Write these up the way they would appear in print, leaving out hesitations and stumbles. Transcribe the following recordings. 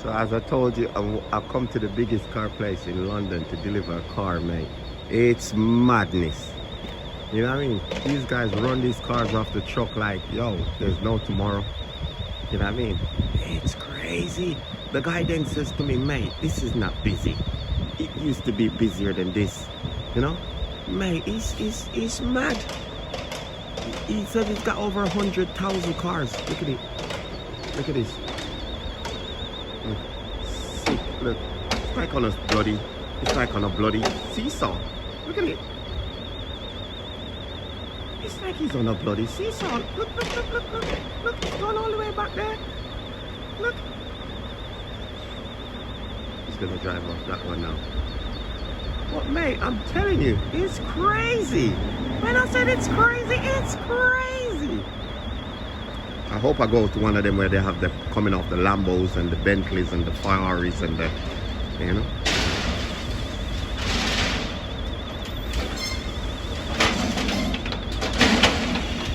So as I told you, I've come to the biggest car place in London to deliver a car, mate. It's madness. You know what I mean? These guys run these cars off the truck like, yo, there's no tomorrow. You know what I mean? It's crazy. The guy then says to me, mate, this is not busy. It used to be busier than this. You know? Mate, he's mad. He said he's got over 100,000 cars. Look at it. Look at this. Look. Sick. Look. It's like on a bloody, it's like on a bloody seesaw. Look at it. It's like he's on a bloody seesaw. Look, look, look, look, look. Look, he's gone all the way back there. Look. He's gonna drive off that one now. But mate, I'm telling you, it's crazy. When I said it's crazy, it's crazy. I hope I go to one of them where they have the coming off the Lambos and the Bentleys and the Ferraris and the, you know.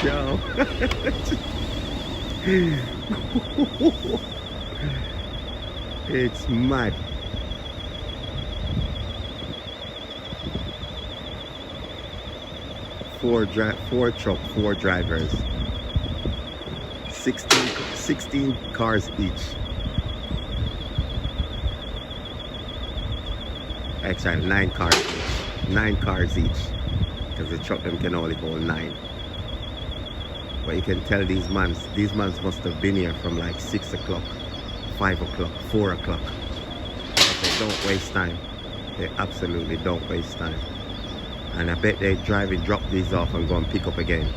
Yo. It's mad. Four truck, 4 drivers. 16 cars each. Actually, 9 cars each. 9 cars each. Because the truck them can only hold 9. But you can tell these mans must have been here from like 6 o'clock, 5 o'clock, 4 o'clock. But they don't waste time. They absolutely don't waste time. And I bet they drop these off and go and pick up again.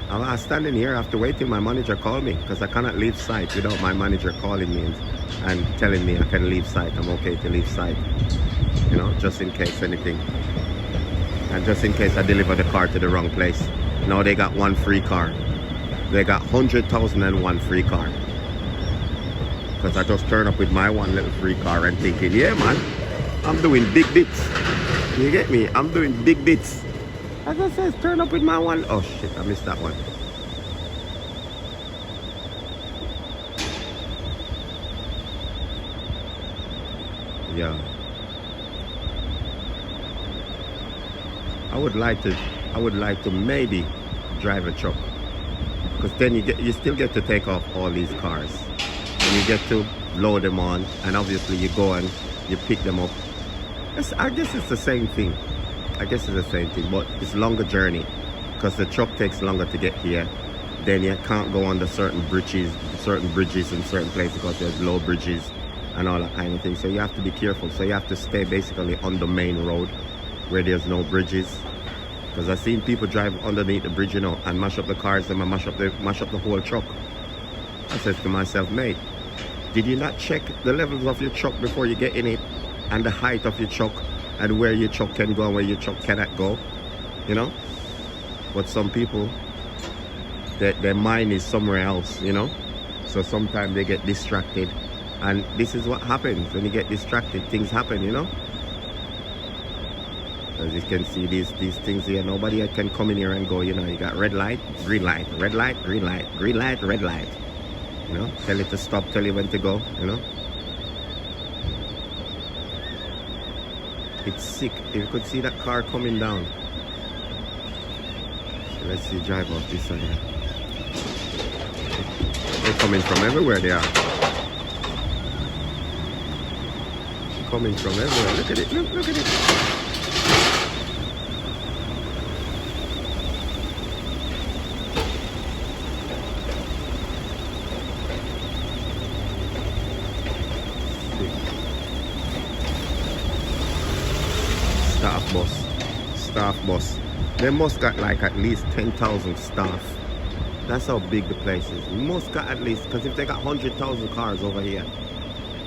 I was standing here after waiting. My manager called me because I cannot leave site without my manager calling me and telling me I can leave site. I'm okay to leave site, you know, just in case anything. And just in case I deliver the car to the wrong place. Now they got 1 free car. They got 100,001 free car. Because I just turn up with my 1 little free car and thinking, yeah man, I'm doing big bits. You get me? I'm doing big bits. As I says, turn up with my 1. Oh shit, I missed that one. Yeah. I would like to maybe drive a truck. Because then you still get to take off all these cars. And you get to load them on, and obviously you go and you pick them up. I guess it's the same thing. But it's longer journey because the truck takes longer to get here. Then you can't go under certain bridges in certain places because there's low bridges and all that kind of thing. So you have to be careful. So you have to stay basically on the main road where there's no bridges. Because I've seen people drive underneath the bridge, you know, and mash up the cars and mash up the whole truck. I said to myself, mate, did you not check the levels of your truck before you get in it, and the height of your truck, and where your truck can go and where your truck cannot go, you know? But some people, their mind is somewhere else, you know? So sometimes they get distracted, and this is what happens when you get distracted. Things happen, you know? As you can see, these things here, nobody can come in here and go, you know, you got red light, green light, red light, green light, green light, red light. You know, tell it to stop, tell you when to go, you know. It's sick. You could see that car coming down. So let's see, drive off this side. They're coming from everywhere, they are. Coming from everywhere. Look at it, look at it. Staff bus. They must got like at least 10,000 staff. That's how big the place is. Must got at least, because if they got 100,000 cars over here,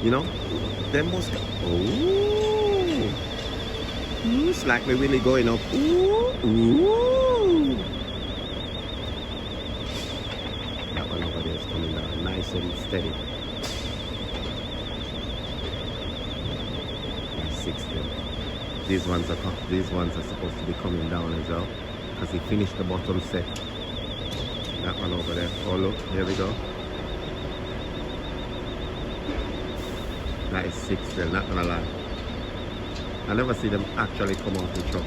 you know, they must got, ooh, it's like me really going up. Ooh. That one over there is coming down nice and steady. 60. These ones are supposed to be coming down as well, because he finished the bottom set. That one over there. Oh look, here we go. That is sick still, not gonna lie. I never see them actually come off the truck.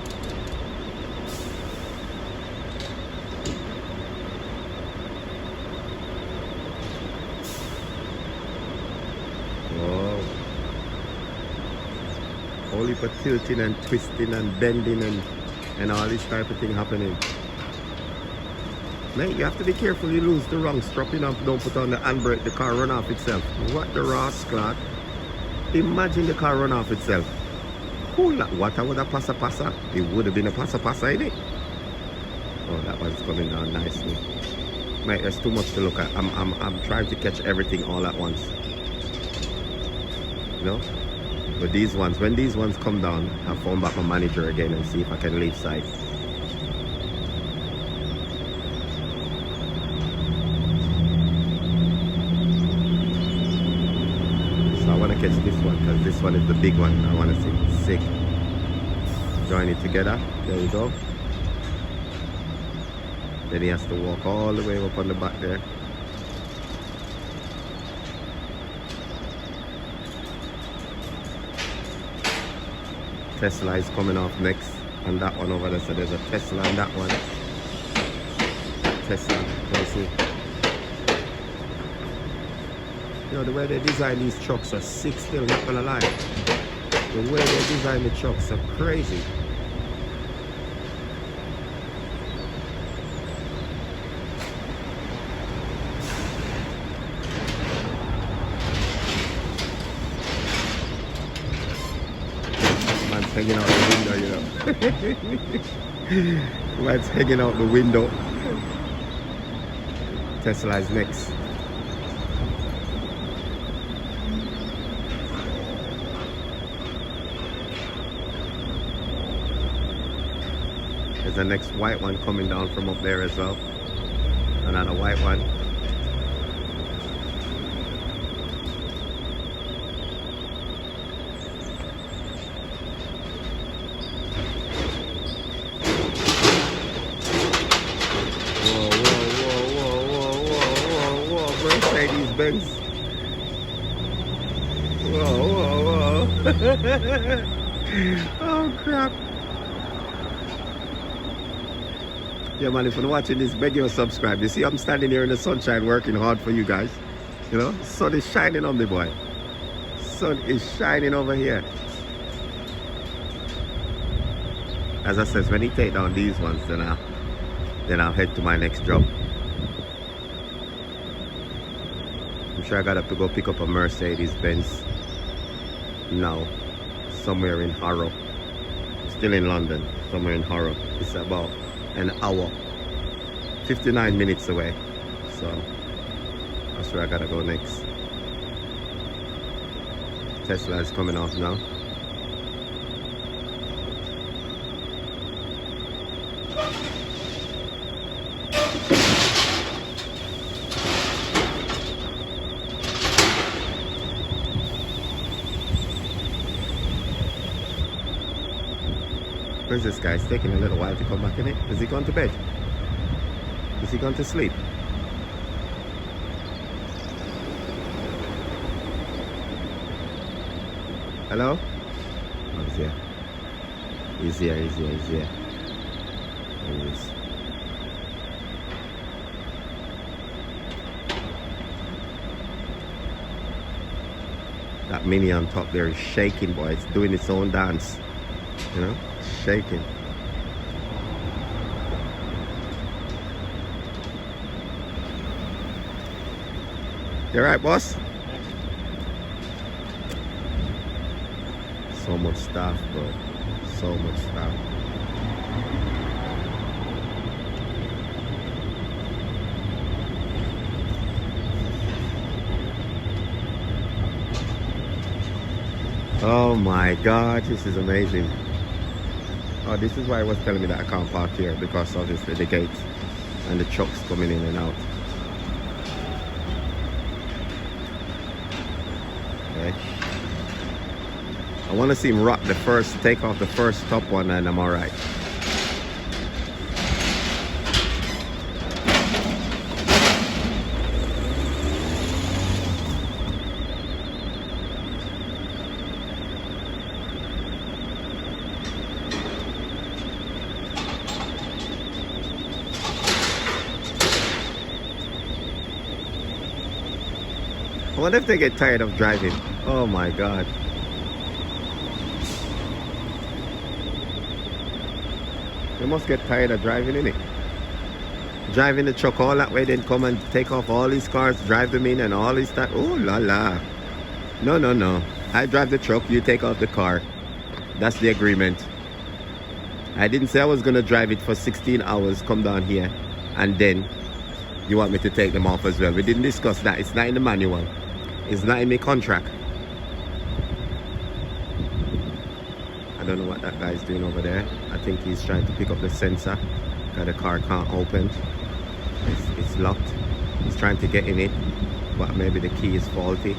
Whoa. Only for tilting and twisting and bending and all this type of thing happening. Mate, you have to be careful you lose the wrong strap, you know, don't put on the handbrake, the car run off itself. What the rascal? Imagine the car run off itself. Cool, what would a passa? It would have been a passa in it. Oh, that one's coming down nicely. Mate, there's too much to look at. I'm trying to catch everything all at once. You know? But these ones, when these ones come down, I'll phone back my manager again and see if I can leave side. So I want to catch this one because this one is the big one. I want to see. Sick. Join it together. There you go. Then he has to walk all the way up on the back there. Tesla is coming off next on that one over there. So there's a Tesla on that one. Tesla, can you see? You know, the way they design these trucks are sick still, not gonna lie. The way they design the trucks are crazy. Man's hanging out the window, you know. Man's hanging out the window. Tesla is next. There's the next white one coming down from up there as well. Another white one. Whoa, Mercedes Benz. Whoa. Oh crap. Yeah man, if you're watching this, beg you subscribe. You see I'm standing here in the sunshine working hard for you guys. You know, sun is shining on me, boy. Sun is shining over here. As I said, when he take down these ones, then I'll head to my next job. I'm sure I gotta have to go pick up a Mercedes Benz now, somewhere in Harrow. Still in London, somewhere in Harrow. It's about an hour, 59 minutes away. So that's where I gotta go next. Tesla is coming off now. Where's this guy? It's taking a little while to come back in it. Is he gone to bed? Is he gone to sleep? Hello? Oh, he's here. He's here. There he is. That Mini on top there is shaking, boy. It's doing its own dance. You know? Shaking. You alright, boss? So much stuff, bro. So much stuff. Oh my God, this is amazing. Oh, this is why I was telling me that I can't park here, because obviously the gates and the trucks coming in and out. Okay. I want to see him rock the first, take off the first top one, and I'm alright. I wonder if they get tired of driving. Oh my God. They must get tired of driving, innit? Driving the truck all that way, then come and take off all these cars, drive them in and all this stuff. Oh la la. No, no, no. I drive the truck, you take off the car. That's the agreement. I didn't say I was gonna drive it for 16 hours, come down here, and then you want me to take them off as well. We didn't discuss that. It's not in the manual. It's not in the contract. I don't know what that guy's doing over there. I think he's trying to pick up the sensor because the car can't open. It's locked. He's trying to get in it, but maybe the key is faulty.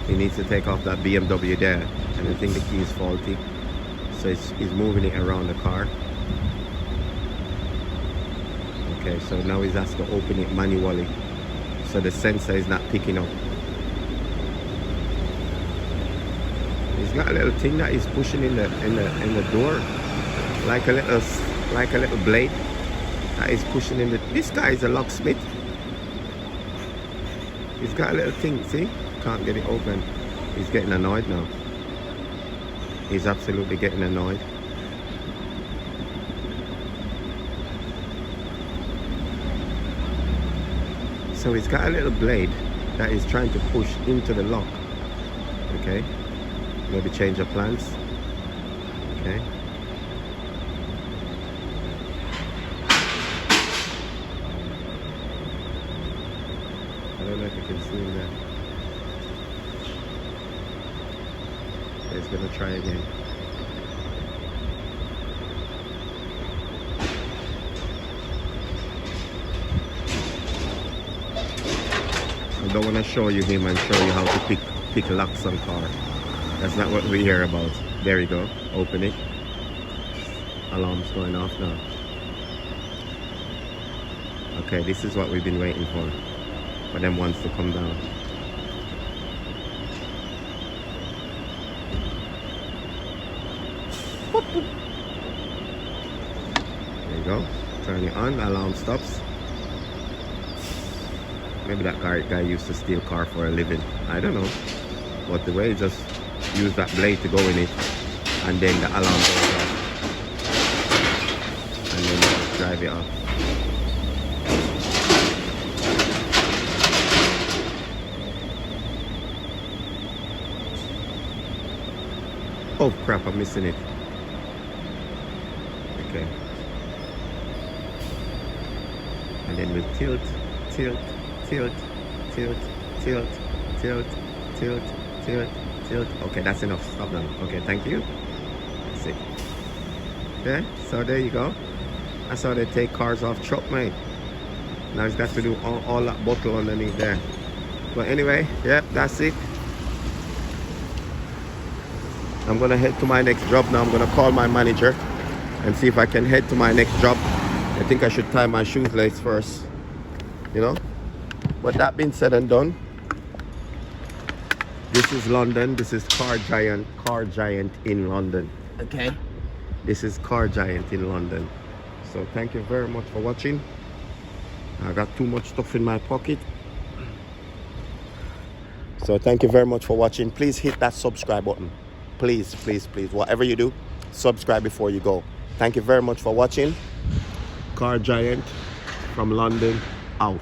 He needs to take off that BMW there, and I think the key is faulty. So he's moving it around the car. Okay, so now he's asked to open it manually, so the sensor is not picking up. He's got a little thing that he's pushing in the door, like a little blade that he's pushing in the. This guy is a locksmith. He's got a little thing. See, can't get it open. He's getting annoyed now. He's absolutely getting annoyed. So he's got a little blade that he's trying to push into the lock. Okay, maybe change of plans. Okay. I don't know if you can see him there. He's gonna try again. I don't want to show you him and show you how to pick locks on car. That's not what we hear about. There we go. Open it. Alarm's going off now. Okay, this is what we've been waiting for them ones to come down. There you go. Turn it on. Alarm stops. Maybe that guy used to steal car for a living. I don't know. But the way he just used that blade to go in it, and then the alarm goes off, and then you drive it off. Oh crap, I'm missing it. Okay. And then we tilt, tilt, tilt, tilt, tilt, tilt, tilt, tilt, tilt. Okay, that's enough. Stop now. Okay, thank you. That's it. Yeah, so there you go. That's how they take cars off truck, mate. Now he's got to do all that bottle underneath there. But anyway, yeah, that's it. I'm gonna head to my next job now. I'm gonna call my manager and see if I can head to my next job. I think I should tie my shoelace first, you know. But that being said and done, this is London. This is Car Giant in London. Okay, this is Car Giant in London. So thank you very much for watching. I got too much stuff in my pocket. So thank you very much for watching. Please hit that subscribe button. Please, please, please, whatever you do, subscribe before you go. Thank you very much for watching. Car Giant from London out.